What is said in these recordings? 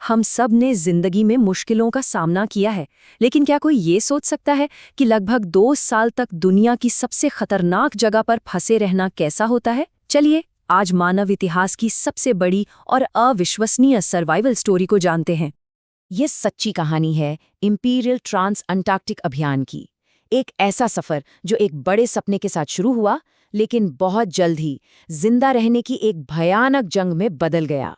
हम सब ने जिंदगी में मुश्किलों का सामना किया है, लेकिन क्या कोई ये सोच सकता है कि लगभग 2 साल तक दुनिया की सबसे खतरनाक जगह पर फंसे रहना कैसा होता है? चलिए आज मानव इतिहास की सबसे बड़ी और अविश्वसनीय सर्वाइवल स्टोरी को जानते हैं। ये सच्ची कहानी है इंपीरियल ट्रांस अंटार्कटिक अभियान की। एक ऐसा सफर जो एक बड़े सपने के साथ शुरू हुआ, लेकिन बहुत जल्द ही जिंदा रहने की एक भयानक जंग में बदल गया।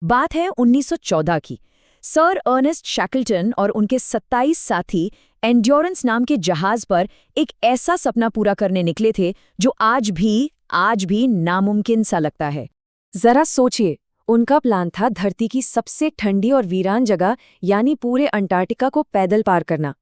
बात है 1914 की। सर अर्नेस्ट शैकल्टन और उनके 27 साथी एंड्योरेंस नाम के जहाज पर एक ऐसा सपना पूरा करने निकले थे जो आज भी नामुमकिन सा लगता है। जरा सोचिए, उनका प्लान था धरती की सबसे ठंडी और वीरान जगह यानी पूरे अंटार्कटिका को पैदल पार करना।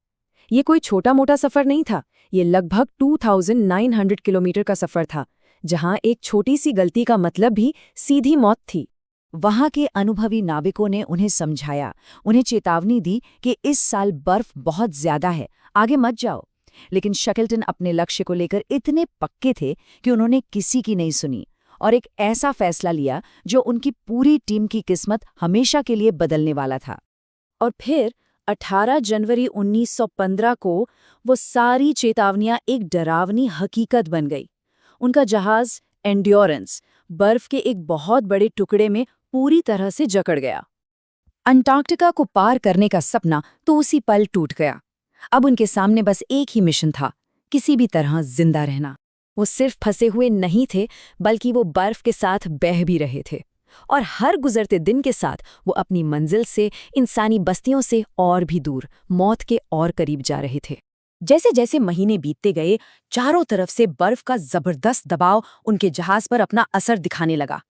ये कोई छोटा मोटा सफर नहीं था, ये लगभग 2900 किलोमीटर का सफर था, जहां एक छोटी सी गलती का मतलब भी सीधी मौत थी। वहां के अनुभवी नाविकों ने उन्हें समझाया, उन्हें चेतावनी दी कि इस साल बर्फ बहुत ज्यादा है, आगे मत जाओ। लेकिन शैकल्टन अपने लक्ष्य को लेकर इतने पक्के थे कि उन्होंने किसी की नहीं सुनी और एक ऐसा फैसला लिया जो उनकी पूरी टीम की किस्मत हमेशा के लिए बदलने वाला था। और फिर 18 जनवरी 1915 को वो सारी चेतावनियां एक डरावनी हकीकत बन गई। उनका जहाज एंड्योरेंस बर्फ के एक बहुत बड़े टुकड़े में पूरी तरह से जकड़ गया। अंटार्कटिका को पार करने का सपना तो उसी पल टूट गया। अब उनके सामने बस एक ही मिशन था, किसी भी तरह जिंदा रहना। वो सिर्फ फंसे हुए नहीं थे, बल्कि वो बर्फ के साथ बह भी रहे थे, और हर गुजरते दिन के साथ वो अपनी मंजिल से, इंसानी बस्तियों से और भी दूर, मौत के और करीब जा रहे थे। जैसे जैसे महीने बीतते गए, चारों तरफ से बर्फ का जबरदस्त दबाव उनके जहाज पर अपना असर दिखाने लगा।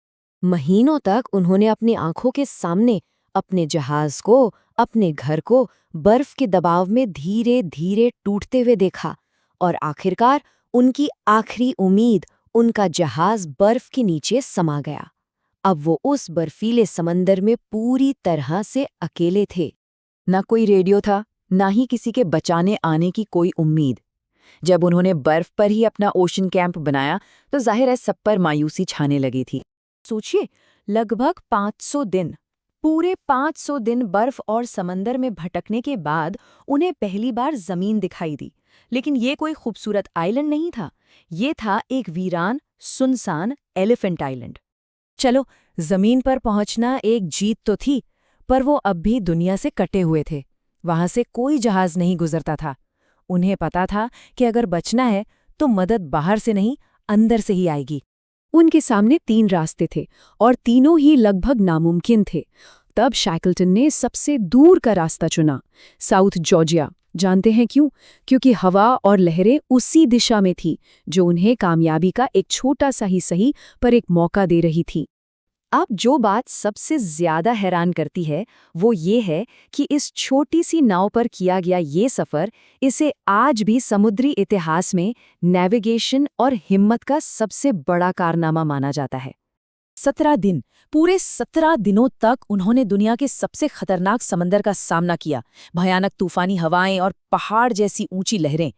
महीनों तक उन्होंने अपनी आंखों के सामने अपने जहाज को, अपने घर को बर्फ के दबाव में धीरे धीरे टूटते हुए देखा, और आखिरकार उनकी आखिरी उम्मीद, उनका जहाज बर्फ के नीचे समा गया। अब वो उस बर्फीले समंदर में पूरी तरह से अकेले थे। न कोई रेडियो था, ना ही किसी के बचाने आने की कोई उम्मीद। जब उन्होंने बर्फ पर ही अपना ओशन कैंप बनाया तो जाहिर है सब पर मायूसी छाने लगी थी। सोचिए, लगभग 500 दिन, पूरे 500 दिन बर्फ और समंदर में भटकने के बाद उन्हें पहली बार जमीन दिखाई दी। लेकिन ये कोई खूबसूरत आइलैंड नहीं था, ये था एक वीरान, सुनसान एलिफेंट आइलैंड। चलो, जमीन पर पहुंचना एक जीत तो थी, पर वो अब भी दुनिया से कटे हुए थे। वहां से कोई जहाज नहीं गुजरता था। उन्हें पता था कि अगर बचना है तो मदद बाहर से नहीं, अंदर से ही आएगी। उनके सामने 3 रास्ते थे और तीनों ही लगभग नामुमकिन थे। तब शैकल्टन ने सबसे दूर का रास्ता चुना, साउथ जॉर्जिया। जानते हैं क्यों? क्योंकि हवा और लहरें उसी दिशा में थी जो उन्हें कामयाबी का एक छोटा सा ही सही पर एक मौका दे रही थी। अब जो बात सबसे ज्यादा हैरान करती है वो ये है कि इस छोटी सी नाव पर किया गया ये सफर, इसे आज भी समुद्री इतिहास में नेविगेशन और हिम्मत का सबसे बड़ा कारनामा माना जाता है। 17 दिन, पूरे 17 दिनों तक उन्होंने दुनिया के सबसे खतरनाक समंदर का सामना किया, भयानक तूफानी हवाएं और पहाड़ जैसी ऊंची लहरें।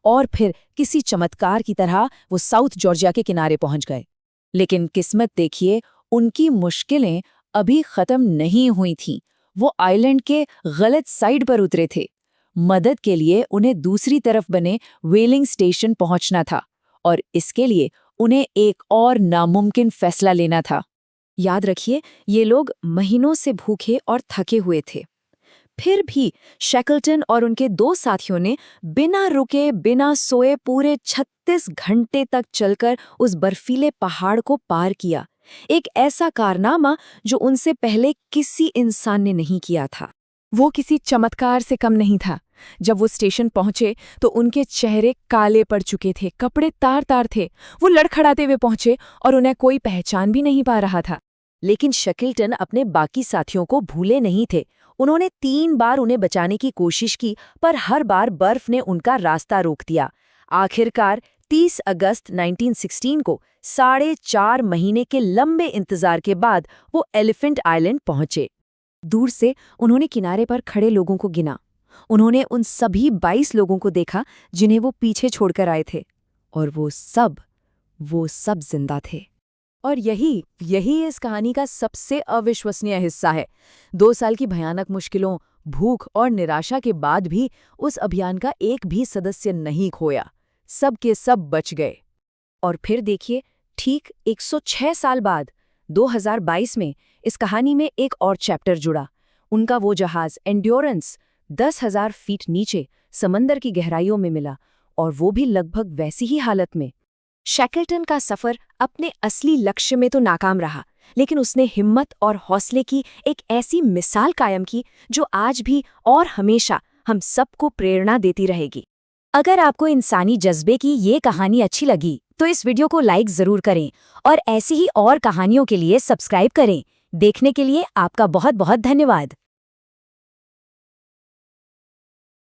और फिर किसी चमत्कार की तरह वो साउथ जॉर्जिया के किनारे पहुंच गए। लेकिन किस्मत देखिए, उनकी मुश्किलें अभी खत्म नहीं हुई थीं। वो आइलैंड के गलत साइड पर उतरे थे। मदद के लिए उन्हें दूसरी तरफ बने व्हेलिंग स्टेशन पहुंचना था, और इसके लिए उन्हें एक और नामुमकिन फैसला लेना था। याद रखिए, ये लोग महीनों से भूखे और थके हुए थे। फिर भी शैकल्टन और उनके 2 साथियों ने बिना रुके, बिना सोए पूरे 36 घंटे तक चलकर उस बर्फीले पहाड़ को पार किया। एक ऐसा कारनामा जो उनसे पहले किसी इंसान ने नहीं किया था। वो किसी चमत्कार से कम नहीं था। जब वो स्टेशन पहुंचे तो उनके चेहरे काले पड़ चुके थे, कपड़े तार-तार थे। वो लड़खड़ाते हुए पहुंचे और उन्हें कोई पहचान भी नहीं पा रहा था। लेकिन शैकल्टन अपने बाकी साथियों को भूले नहीं थे। उन्होंने 3 बार उन्हें बचाने की कोशिश की, पर हर बार बर्फ ने उनका रास्ता रोक दिया। आखिरकार 30 अगस्त 1916 को 4.5 महीने के लंबे इंतजार के बाद वो एलिफेंट आइलैंड पहुंचे। दूर से उन्होंने किनारे पर खड़े लोगों को गिना। उन्होंने उन सभी 22 लोगों को देखा जिन्हें वो पीछे छोड़कर आए थे, और वो सब जिंदा थे। और यही इस कहानी का सबसे अविश्वसनीय हिस्सा है। 2 साल की भयानक मुश्किलों, भूख और निराशा के बाद भी उस अभियान का एक भी सदस्य नहीं खोया। सब के सब बच गए। और फिर देखिए, ठीक 106 साल बाद 2022 में इस कहानी में एक और चैप्टर जुड़ा। उनका वो जहाज एंड्योरेंस 10,000 फीट नीचे समंदर की गहराइयों में मिला, और वो भी लगभग वैसी ही हालत में। शैकल्टन का सफर अपने असली लक्ष्य में तो नाकाम रहा, लेकिन उसने हिम्मत और हौसले की एक ऐसी मिसाल कायम की जो आज भी और हमेशा हम सबको प्रेरणा देती रहेगी। अगर आपको इंसानी जज्बे की ये कहानी अच्छी लगी तो इस वीडियो को लाइक जरूर करें और ऐसी ही और कहानियों के लिए सब्सक्राइब करें। देखने के लिए आपका बहुत बहुत धन्यवाद।